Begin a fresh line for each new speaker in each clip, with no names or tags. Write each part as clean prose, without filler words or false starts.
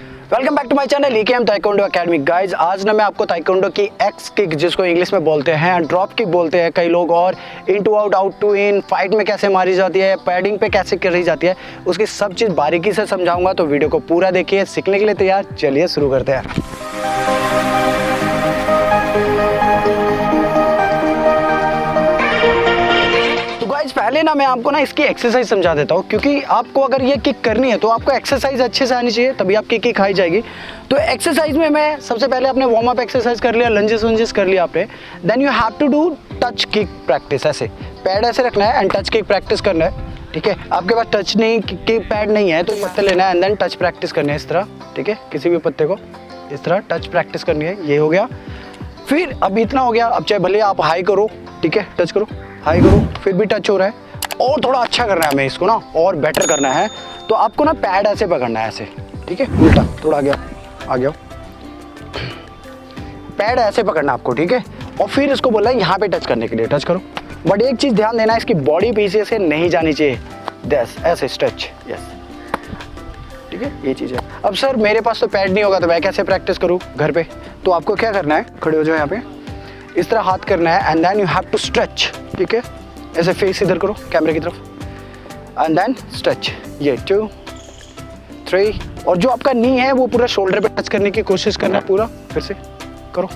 Welcome back to my channel EKM taekwondo academy. Guys आज ना मैं आपको ताइक्वांडो की एक्स किक, जिसको इंग्लिश में बोलते हैं ड्रॉप किक बोलते हैं कई लोग, और in to out to in fight में कैसे मारी जाती है, पैडिंग पे कैसे करी जाती है, उसकी सब चीज़ बारीकी से समझाऊंगा। तो वीडियो को पूरा देखिए, सीखने के लिए तैयार। चलिए शुरू करते हैं। पहले ना मैं आपको ना इसकी एक्सरसाइज समझा देता हूँ, क्योंकि आपको अगर ये किक करनी है तो आपको एक्सरसाइज अच्छे से आनी चाहिए, तभी आपकी किक खाई जाएगी। तो एक्सरसाइज में मैं सबसे पहले आपने वार्म अप एक्सरसाइज कर लिया, लंजेस वंजेस कर लिया आपने, then you have to do touch kick practice. ऐसे पैड ऐसे रखना है एंड टच किक प्रैक्टिस करना है। ठीक है, आपके पास टच नहीं किक पैड नहीं है तो पत्ते लेना है एंड देन टच प्रैक्टिस करनी है इस तरह। ठीक है, किसी भी पत्ते को इस तरह टच प्रैक्टिस करनी है। ये हो गया। फिर अब इतना हो गया, अब चाहे भले आप हाई करो, ठीक है, टच करो, हाई करो, फिर भी टच हो रहा है, और थोड़ा अच्छा करना है हमें इसको ना, और बेटर करना है। तो आपको ना पैड ऐसे पकड़ना है, ऐसे, ठीक है, उल्टा थोड़ा आ गया पैड ऐसे पकड़ना आपको, ठीक है। और फिर इसको बोला है यहाँ पे टच करने के लिए, टच करो। बट एक चीज़ ध्यान देना है, इसकी बॉडी पीछे से नहीं जानी चाहिए, दस ऐसे स्ट्रेच, यस, ठीक है, ये चीज़ है। अब सर मेरे पास तो पैड नहीं होगा तो मैं कैसे प्रैक्टिस करूँ घर पे? तो आपको क्या करना है, खड़े हो जाओ यहाँ पे, इस तरह हाथ करना है and then you have to stretch. ठीक है, ऐसे फेस इधर करो कैमरे की तरफ एंड देन स्ट्रेच। ये 2 3, और जो आपका नी है वो पूरा शोल्डर पे टच करने की कोशिश करना है, पूरा फिर से करो,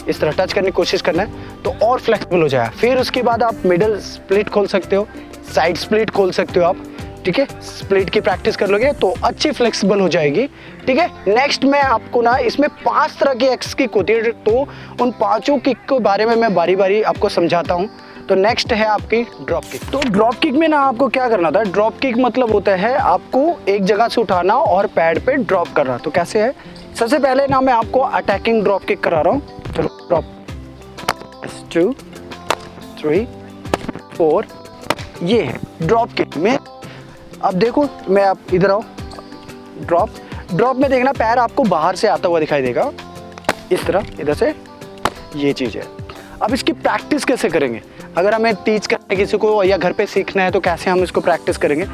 इस तरह टच करने की कोशिश करना है तो और फ्लेक्सिबल हो जाए। फिर उसके बाद आप मिडल स्प्लिट खोल सकते हो, साइड स्प्लिट खोल सकते हो आप, ठीक है। स्प्लिट की प्रैक्टिस कर लोगे तो अच्छी फ्लेक्सिबल हो जाएगी, ठीक है। नेक्स्ट मैं आपको ना इसमें 5 तरह की एक्स किक होती है, तो उन 5 किक के बारे में मैं बारी बारी आपको समझाता हूँ। तो नेक्स्ट है आपकी ड्रॉप किक। तो ड्रॉप किक में ना आपको क्या करना था, ड्रॉप किक मतलब होता है आपको एक जगह से उठाना और पैड पे ड्रॉप करना। तो कैसे है, सबसे पहले ना मैं आपको अटैकिंग ड्रॉप किक करा रहा हूँ। चलो ड्रॉप, 2 3 4, ये है ड्रॉप किक में। अब देखो मैं, आप इधर आओ, ड्रॉप में देखना पैर आपको बाहर से आता हुआ दिखाई देगा, इस तरह इधर से, ये चीज़ है। अब इसकी प्रैक्टिस कैसे करेंगे, अगर हमें टीच करना है किसी को या घर पे सीखना है तो कैसे हम इसको प्रैक्टिस करेंगे?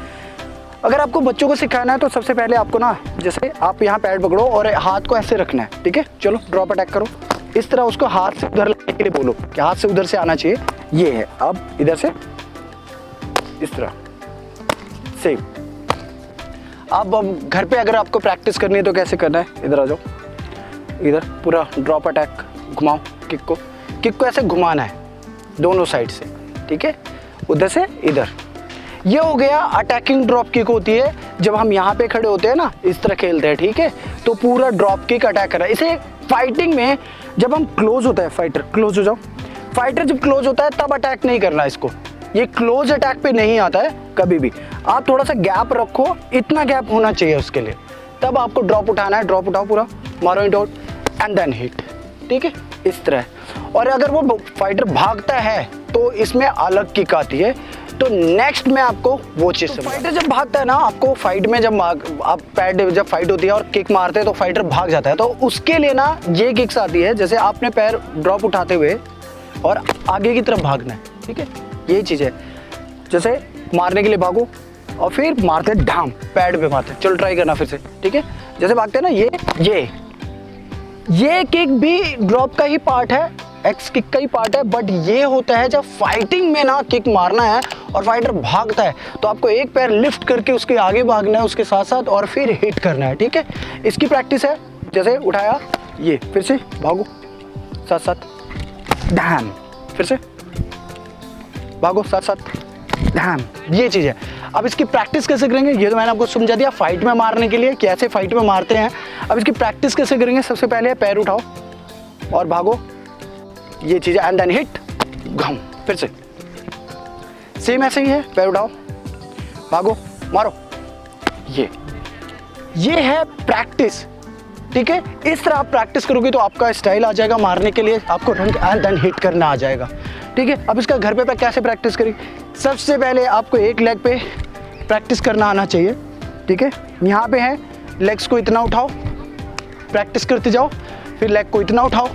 अगर आपको बच्चों को सिखाना है तो सबसे पहले आपको ना, जैसे आप यहाँ पैड पकड़ो और हाथ को ऐसे रखना है, ठीक है। चलो ड्रॉप अटैक करो, इस तरह उसको हाथ से उधर लाने के लिए बोलो कि हाथ से उधर से आना चाहिए, ये है। अब इधर से इस तरह सेम। अब घर पे अगर आपको प्रैक्टिस करनी है तो कैसे करना है, इधर आ जाओ, इधर पूरा ड्रॉप अटैक घुमाओ, किक को ऐसे घुमाना है दोनों साइड से, ठीक है, उधर से इधर। ये हो गया अटैकिंग ड्रॉप किक होती है जब हम यहाँ पे खड़े होते हैं ना, इस तरह खेलते हैं, ठीक है। तो पूरा ड्रॉप किक अटैक कर रहा है। इसे फाइटिंग में जब हम क्लोज होता है, फाइटर क्लोज हो जाओ, फाइटर जब क्लोज होता है तब अटैक नहीं करना इसको, ये क्लोज अटैक पे नहीं आता है कभी भी। आप थोड़ा सा गैप रखो, इतना गैप होना चाहिए उसके लिए, तब आपको ड्रॉप उठाना है। ड्रॉप उठाओ पूरा, मारो it out and then hit, ठीक है, इस तरह। और अगर वो फाइटर भागता है तो इसमें अलग किक आती है। तो नेक्स्ट में आपको वो चीज़, तो फाइटर जब भागता है ना, आपको फाइट में जब आप पैड जब फाइट होती है और किक मारते हैं तो फाइटर भाग जाता है, तो उसके लिए ना ये किक्स आती है, जैसे आपने पैर ड्रॉप उठाते हुए और आगे की तरफ भागना है, ठीक है, यही चीज़ है। जैसे मारने के लिए भागो और फिर मारते ढाम, पैड पे मारते। चलो ट्राई करना फिर से, ठीक है। जैसे भागते हैं ना, ये किक भी ड्रॉप का ही पार्ट है, एक्स किक का ही पार्ट है, बट ये होता है जब फाइटिंग में ना किक मारना है और फाइटर भागता है तो आपको एक पैर लिफ्ट करके उसके आगे भागना है उसके साथ साथ, और फिर हिट करना है, ठीक है। इसकी प्रैक्टिस है, जैसे उठाया, ये फिर से भागो साथ साथ, डैम, फिर से भागो साथ साथ, डैम, ये चीज़ है। अब इसकी प्रैक्टिस कैसे करेंगे, ये तो मैंने आपको समझा दिया फाइट में मारने के लिए, कैसे फाइट में मारते हैं। अब इसकी प्रैक्टिस कैसे करेंगे, सबसे पहले पैर उठाओ और भागो, ये चीज़ है, एंड देन हिट, घम, फिर से सेम ऐसे ही है, पैर उठाओ, भागो, मारो, ये है प्रैक्टिस, ठीक है। इस तरह आप प्रैक्टिस करोगे तो आपका स्टाइल आ जाएगा मारने के लिए, आपको रंग एंड देन हिट करना आ जाएगा, ठीक है। अब इसका घर पे कैसे प्रैक्टिस करें, सबसे पहले आपको एक लेग पे प्रैक्टिस करना आना चाहिए, ठीक है। यहाँ पे है, लेग्स को इतना उठाओ, प्रैक्टिस करते जाओ, फिर लेग को इतना उठाओ,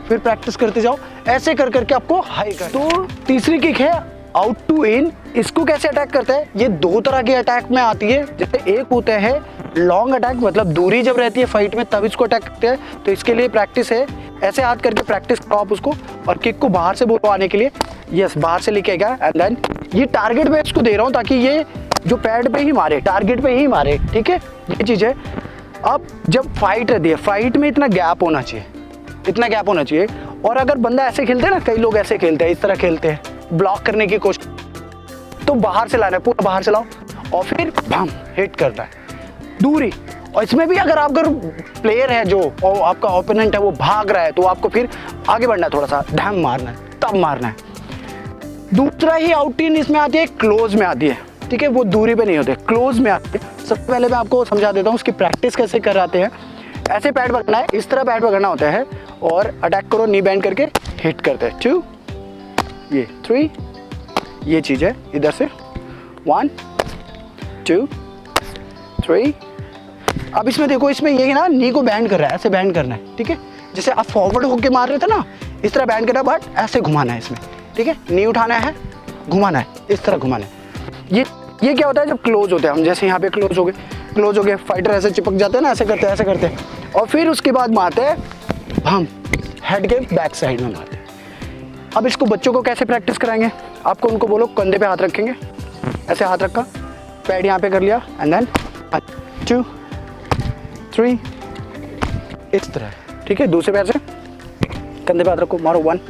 फिर प्रैक्टिस करते जाओ, ऐसे कर करके आपको हाई कर। तो तीसरी किक है आउट टू इन। इसको कैसे अटैक करता है, ये 2 तरह के अटैक में आती है। जैसे एक होता है लॉन्ग अटैक मतलब दूरी जब रहती है फाइट में तब इसको अटैक करते हैं। तो इसके लिए प्रैक्टिस है, ऐसे हाथ करके प्रैक्टिस करो आप उसको, और किक को बाहर से बुलवाने के लिए यस बाहर से लेके आएगा। एंड देन ये टारगेट पे इसको दे रहा हूँ ताकि ये जो पैड पे ही मारे, टारगेट पे ही मारे, ठीक है, ये चीज़ है। अब जब फाइट रहती है, फाइट में इतना गैप होना चाहिए, इतना गैप होना चाहिए। और अगर बंदा ऐसे खेलते हैं ना, कई लोग ऐसे खेलते हैं, इस तरह खेलते हैं, ब्लॉक करने की कोशिश, तो बाहर से लाना है, पूरा बाहर से लाओ और फिर भम हिट करता है दूरी। और इसमें भी अगर आप प्लेयर है जो और आपका ओपोनेंट है वो भाग रहा है तो आपको फिर आगे बढ़ना है, थोड़ा सा ढम मारना है, तब मारना है। दूसरा ही आउट इन इसमें आती है, क्लोज में आती है, ठीक है, वो दूरी पे नहीं होते, क्लोज में आती है। सबसे पहले मैं आपको समझा देता हूँ उसकी प्रैक्टिस कैसे कराते हैं। ऐसे पैड पकड़ना है, इस तरह पैड पकड़ना होता है और अटैक करो, नी बैंड करके हिट करते हैं। 2 ये 3 ये चीज़ है, इधर से 1 2 3। अब इसमें देखो, इसमें ये ना नी को बैंड कर रहा है, ऐसे बैंड करना है, ठीक है, जैसे आप फॉरवर्ड होके मार रहे थे ना, इस तरह बैंड करना, बट ऐसे घुमाना है इसमें, ठीक है, नी उठाना है, घुमाना है, इस तरह घुमाना है। ये क्या होता है जब क्लोज होते हैं हम, जैसे यहाँ पे क्लोज हो गए, फाइटर ऐसे चिपक जाते हैं ना, ऐसे करते हैं और फिर उसके बाद मारते हैं हम हेड के बैक साइड में मारते हैं। अब इसको बच्चों को कैसे प्रैक्टिस कराएंगे, आपको उनको बोलो कंधे पे हाथ रखेंगे, ऐसे हाथ रखा, पैड यहाँ पे कर लिया, एंड देन 2 3 इस तरह, ठीक है, दूसरे पैर से कंधे पे हाथ रखो, मारो 1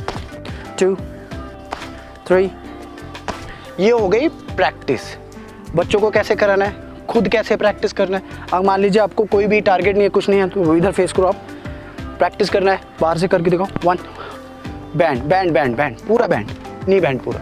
2 3। ये हो गई प्रैक्टिस। बच्चों को कैसे कराना है, खुद कैसे प्रैक्टिस करना है। अब मान लीजिए आपको कोई भी टारगेट नहीं है, कुछ नहीं है, तो इधर फेस करो, आप प्रैक्टिस करना है, बाहर से करके देखो, 1 बैंड बैंड बैंड बैंड, पूरा बैंड, नी बैंड पूरा,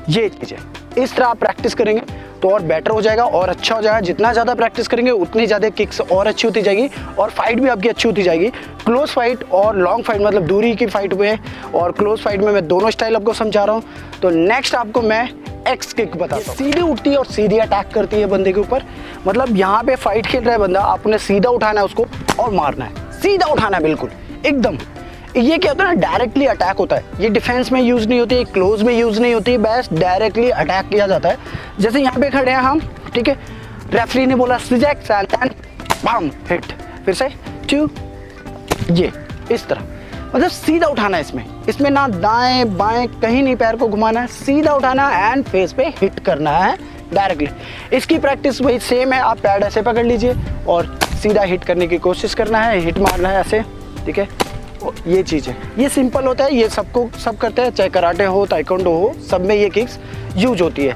ये चीज़ है। इस तरह आप प्रैक्टिस करेंगे तो और बेटर हो जाएगा और अच्छा हो जाएगा। जितना ज़्यादा प्रैक्टिस करेंगे उतनी ज़्यादा किक्स और अच्छी होती जाएगी और फाइट भी आपकी अच्छी होती जाएगी। क्लोज फाइट और लॉन्ग फाइट मतलब दूरी की फाइट में और क्लोज फाइट में मैं दोनों स्टाइल आपको समझा रहा हूँ। तो नेक्स्ट आपको मैं एक्स किक बताता हूँ। सीधी उठती है और सीधी अटैक करती है बंदे के ऊपर। मतलब यहाँ पे फाइट खेल रहा है बंदा, आपने सीधा उठाना है उसको और मारना है, सीधा उठाना है बिल्कुल एकदम। ये क्या होता है ना, डायरेक्टली अटैक होता है। ये डिफेंस में यूज़ नहीं होती है, क्लोज में यूज़ नहीं होती है, बस डायरेक्टली अटैक किया जाता है। जैसे यहाँ पे खड़े हैं हम, ठीक है, रेफरी ने बोला सिजेक्स एंड बम हिट, फिर से 2 ये इस तरह, मतलब सीधा उठाना है इसमें ना दाएं बाएं कहीं नहीं पैर को घुमाना है, सीधा उठाना है एंड फेस पे हिट करना है डायरेक्टली। इसकी प्रैक्टिस वही सेम है, आप पैड ऐसे पकड़ लीजिए और सीधा हिट करने की कोशिश करना है, हिट मारना है ऐसे, ठीक है। ये चीज़ है, ये सिंपल होता है, ये सब करते हैं, चाहे कराटे हो ताइक्वांडो हो, सब में ये किक्स यूज होती है।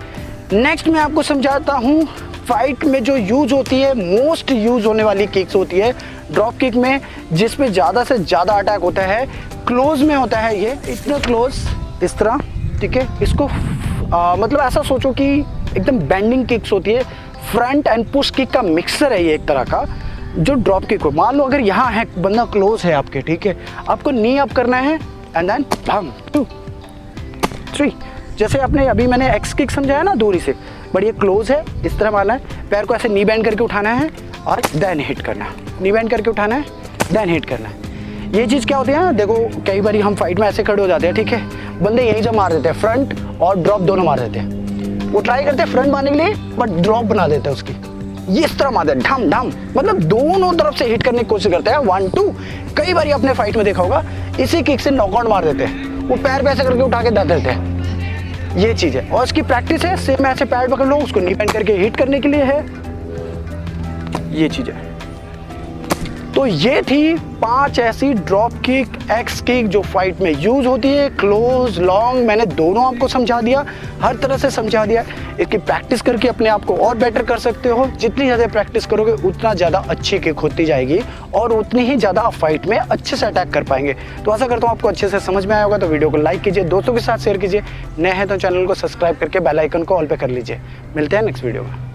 नेक्स्ट मैं आपको समझाता हूँ फाइट में जो यूज होती है, मोस्ट यूज होने वाली किक्स होती है ड्रॉप किक में, जिसमें ज़्यादा से ज़्यादा अटैक होता है। क्लोज में होता है ये इतना क्लोज, इस तरह, ठीक है। इसको मतलब ऐसा सोचो कि एकदम बेंडिंग किक्स होती है, फ्रंट एंड पुश किक का मिक्सर है ये एक तरह का, जो ड्रॉप किक हो। मान लो अगर यहाँ है बंदा क्लोज है आपके, ठीक है, आपको नी अप करना है एंड देन बम 2 3। जैसे आपने अभी मैंने एक्स किक समझाया ना दूरी से, बट ये क्लोज है, इस तरह मारना है, पैर को ऐसे नी बैंड करके उठाना है और देन हिट करना है, नी बैंड करके उठाना है देन हिट करना है। ये चीज़ क्या होती है ना, देखो कई बार हम फाइट में ऐसे खड़े हो जाते हैं, ठीक है, बंदे यहीं जब मार देते हैं, फ्रंट और ड्रॉप दोनों मार देते हैं। वो ट्राई करते हैं फ्रंट मारने के लिए बट ड्रॉप बना देते हैं उसकी, ये इस तरह मारते हैं ढम ढम, मतलब दोनों तरफ से हिट करने की कोशिश करते हैं 1 2। कई बार आपने फाइट में देखा होगा इसी किक से नॉकआउट मार देते हैं, वो पैर पे ऐसे करके उठा के दे देते हैं। ये चीज़ है और इसकी प्रैक्टिस है, सेम ऐसे पैर पकड़ लो, उसको नी बैंड करके हिट करने के लिए है, ये चीज़ है। तो ये थी 5 ऐसी ड्रॉप किक, एक्स किक जो फाइट में यूज होती है, क्लोज लॉन्ग, मैंने दोनों आपको समझा दिया, हर तरह से समझा दिया। इसकी प्रैक्टिस करके अपने आप को और बेटर कर सकते हो। जितनी ज़्यादा प्रैक्टिस करोगे उतना ज़्यादा अच्छी किक होती जाएगी और उतनी ही ज़्यादा आप फाइट में अच्छे से अटैक कर पाएंगे। तो आशा करता हूँ आपको अच्छे से समझ में आया होगा। तो वीडियो को लाइक कीजिए, दोस्तों के साथ शेयर कीजिए, नए हैं तो चैनल को सब्सक्राइब करके बेल आइकन को ऑल पे कर लीजिए। मिलते हैं नेक्स्ट वीडियो में।